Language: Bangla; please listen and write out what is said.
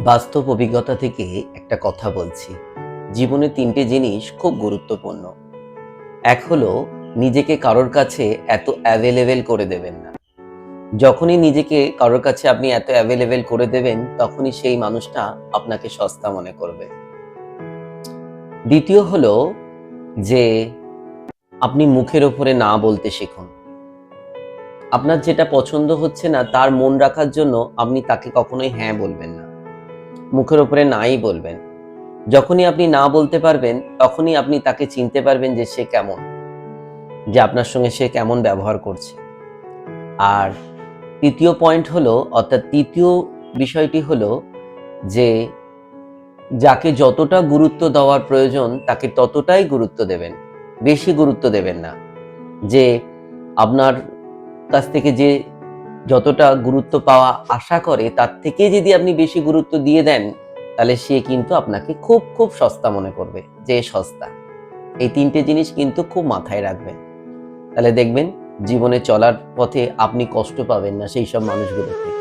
বাস্তব অভিজ্ঞতা থেকে একটা কথা বলছি। জীবনে ৩টে জিনিস খুব গুরুত্বপূর্ণ। এক হলো নিজেকে কারোর কাছে এত অ্যাভেলেবেল করে দেবেন না। যখনই নিজেকে কারোর কাছে আপনি এত অ্যাভেলেবেল করে দেবেন, তখনই সেই মানুষটা আপনাকে সস্তা মনে করবে। দ্বিতীয় হলো যে আপনি মুখের ওপরে না বলতে শিখুন। আপনার যেটা পছন্দ হচ্ছে না তার মন রাখার জন্য আপনি তাকে কখনোই হ্যাঁ বলবেন না। মুখের ওপরে নাই বলবেন। যখনই আপনি না বলতে পারবেন, তখনই আপনি তাকে চিনতে পারবেন যে সে কেমন, যে আপনার সঙ্গে সে কেমন ব্যবহার করছে। আর তৃতীয় পয়েন্ট হলো, অর্থাৎ তৃতীয় বিষয়টি হলো যে যাকে যতটা গুরুত্ব দেওয়ার প্রয়োজন তাকে ততটাই গুরুত্ব দেবেন, বেশি গুরুত্ব দেবেন না। যে আপনার কাছ থেকে যে যতটা গুরুত্ব পাওয়া আশা করে তার থেকে যদি আপনি বেশি গুরুত্ব দিয়ে দেন, তাহলে সে কিন্তু আপনাকে খুব খুব সস্তা মনে করবে, যে সস্তা। এই ৩টে জিনিস কিন্তু খুব মাথায় রাখবেন। তাহলে দেখবেন জীবনে চলার পথে আপনি কষ্ট পাবেন না সেই সব মানুষগুলো থেকে।